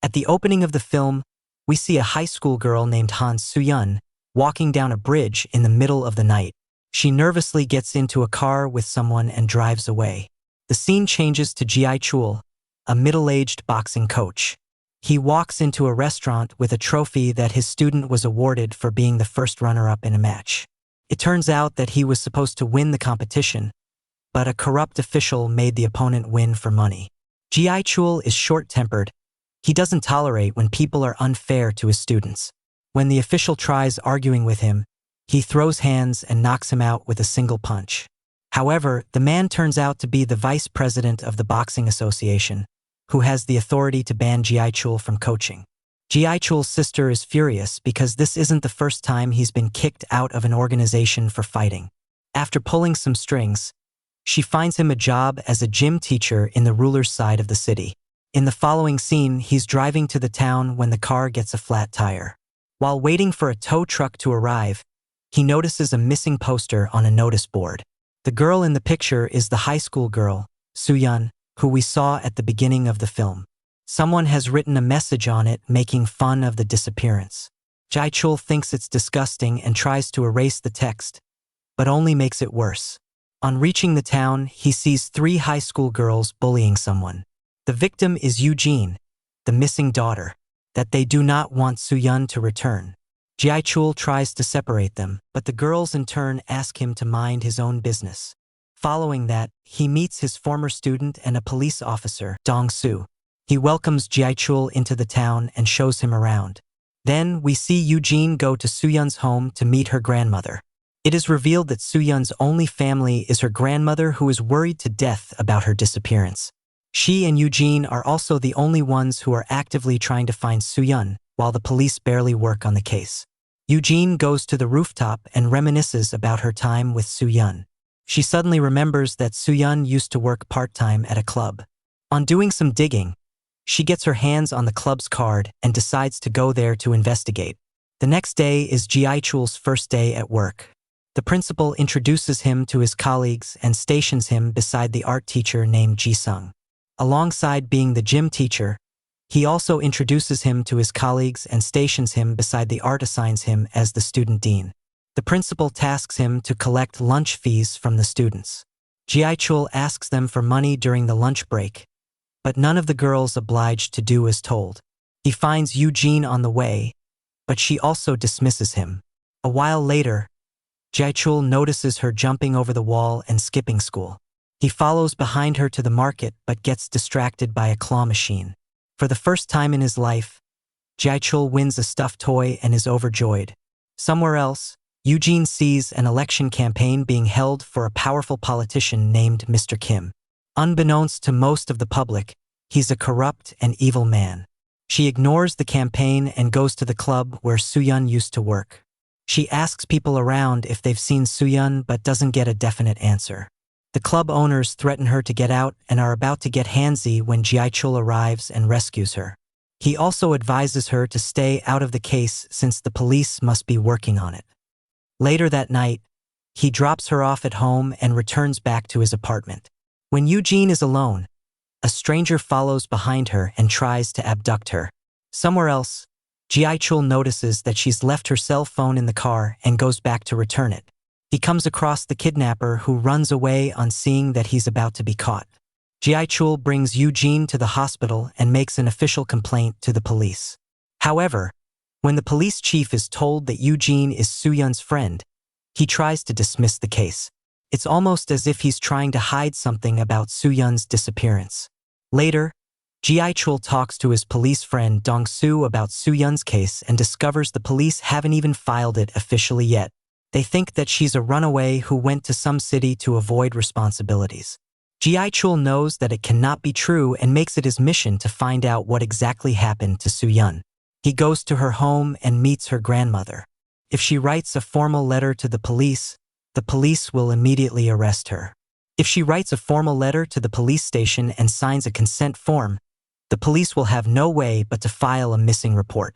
At the opening of the film, we see a high school girl named Han Soo-yeon walking down a bridge in the middle of the night. She nervously gets into a car with someone and drives away. The scene changes to Ji-chul, a middle-aged boxing coach. He walks into a restaurant with a trophy that his student was awarded for being the first runner-up in a match. It turns out that he was supposed to win the competition, but a corrupt official made the opponent win for money. Ji-chul is short-tempered. He doesn't tolerate when people are unfair to his students. When the official tries arguing with him, he throws hands and knocks him out with a single punch. However, the man turns out to be the vice president of the boxing association, who has the authority to ban Ji-chul from coaching. Ji-chul's sister is furious because this isn't the first time he's been kicked out of an organization for fighting. After pulling some strings, she finds him a job as a gym teacher in the ruler's side of the city. In the following scene, he's driving to the town when the car gets a flat tire. While waiting for a tow truck to arrive, he notices a missing poster on a notice board. The girl in the picture is the high school girl, Soo-yeon, who we saw at the beginning of the film. Someone has written a message on it making fun of the disappearance. Ji-chul thinks it's disgusting and tries to erase the text, but only makes it worse. On reaching the town, he sees 3 high school girls bullying someone. The victim is Eugene, the missing daughter, that they do not want Soo-yeon to return. Ji-chul tries to separate them, but the girls in turn ask him to mind his own business. Following that, he meets his former student and a police officer, Dong-soo. He welcomes Ji-chul into the town and shows him around. Then, we see Eugene go to Soo-yeon's home to meet her grandmother. It is revealed that Soo-yeon's only family is her grandmother, who is worried to death about her disappearance. She and Eugene are also the only ones who are actively trying to find Soo-yeon, while the police barely work on the case. Eugene goes to the rooftop and reminisces about her time with Soo-yeon. She suddenly remembers that Soo-yeon used to work part-time at a club. On doing some digging, she gets her hands on the club's card and decides to go there to investigate. The next day is Ji-chul's first day at work. The principal introduces him to his colleagues and stations him beside the art teacher named Ji-sung. Alongside being the gym teacher, he also introduces him to his colleagues and stations him beside the art assigns him as the student dean. The principal tasks him to collect lunch fees from the students. Ji-chul asks them for money during the lunch break, but none of the girls obliged to do as told. He finds Eugene on the way, but she also dismisses him. A while later, Ji-chul notices her jumping over the wall and skipping school. He follows behind her to the market but gets distracted by a claw machine. For the first time in his life, Ji-chul wins a stuffed toy and is overjoyed. Somewhere else, Eugene sees an election campaign being held for a powerful politician named Mr. Kim. Unbeknownst to most of the public, he's a corrupt and evil man. She ignores the campaign and goes to the club where Soo-yeon used to work. She asks people around if they've seen Soo-yeon but doesn't get a definite answer. The club owners threaten her to get out and are about to get handsy when Ji-chul arrives and rescues her. He also advises her to stay out of the case since the police must be working on it. Later that night, he drops her off at home and returns back to his apartment. When Eugene is alone, a stranger follows behind her and tries to abduct her. Somewhere else, Ji-chul notices that she's left her cell phone in the car and goes back to return it. He comes across the kidnapper who runs away on seeing that he's about to be caught. Ji-chul brings Eugene to the hospital and makes an official complaint to the police. However, when the police chief is told that Eugene is Soo-yeon's friend, he tries to dismiss the case. It's almost as if he's trying to hide something about Soo-yeon's disappearance. Later, Ji-chul talks to his police friend Dong-soo about Soo-yeon's case and discovers the police haven't even filed it officially yet. They think that she's a runaway who went to some city to avoid responsibilities. Ji-chul knows that it cannot be true and makes it his mission to find out what exactly happened to Soo-yeon. He goes to her home and meets her grandmother. If she writes a formal letter to the police will immediately arrest her. If she writes a formal letter to the police station and signs a consent form, the police will have no way but to file a missing report.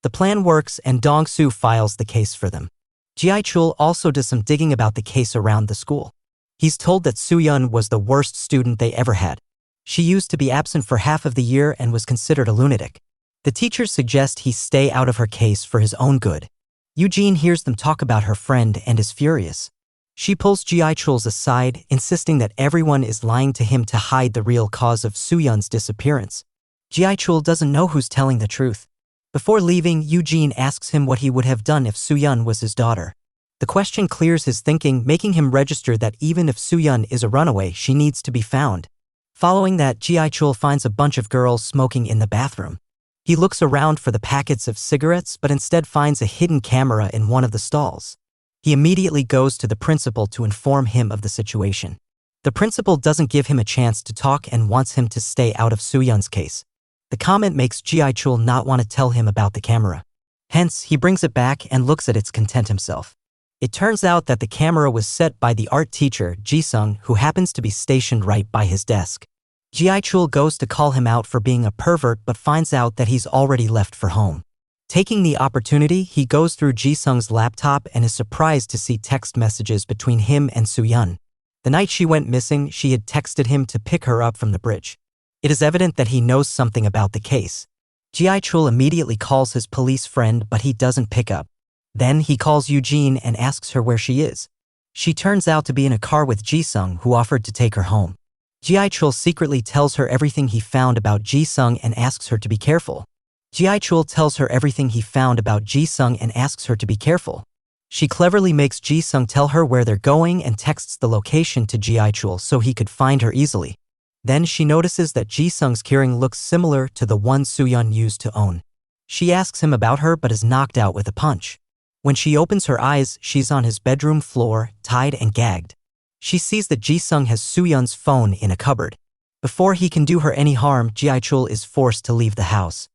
The plan works and Dong-soo files the case for them. Ji-chul also does some digging about the case around the school. He's told that Soo-yeon was the worst student they ever had. She used to be absent for half of the year and was considered a lunatic. The teachers suggest he stay out of her case for his own good. Eugene hears them talk about her friend and is furious. She pulls Ji-chul's aside, insisting that everyone is lying to him to hide the real cause of Soo-yun's disappearance. Ji-chul doesn't know who's telling the truth. Before leaving, Eugene asks him what he would have done if Soo-yun was his daughter. The question clears his thinking, making him register that even if Soo-yun is a runaway, she needs to be found. Following that, Ji-chul finds a bunch of girls smoking in the bathroom. He looks around for the packets of cigarettes but instead finds a hidden camera in one of the stalls. He immediately goes to the principal to inform him of the situation. The principal doesn't give him a chance to talk and wants him to stay out of Soo-yun's case. The comment makes Ji-chul not want to tell him about the camera. Hence, he brings it back and looks at its content himself. It turns out that the camera was set by the art teacher, Ji-sung, who happens to be stationed right by his desk. Ji-chul goes to call him out for being a pervert but finds out that he's already left for home. Taking the opportunity, he goes through Ji-sung's laptop and is surprised to see text messages between him and Soo-yun. The night she went missing, she had texted him to pick her up from the bridge. It is evident that he knows something about the case. Ji-chul immediately calls his police friend, but he doesn't pick up. Then he calls Eugene and asks her where she is. She turns out to be in a car with Ji-sung, who offered to take her home. Ji-chul secretly tells her everything he found about Ji-sung and asks her to be careful. Ji-chul tells her everything he found about Ji-sung and asks her to be careful. She cleverly makes Ji-sung tell her where they're going and texts the location to Ji-chul so he could find her easily. Then she notices that Ji-sung's keyring looks similar to the one Soo-yun used to own. She asks him about her but is knocked out with a punch. When she opens her eyes, she's on his bedroom floor, tied and gagged. She sees that Ji-sung has Soo-yun's phone in a cupboard. Before he can do her any harm, Ji-chul is forced to leave the house.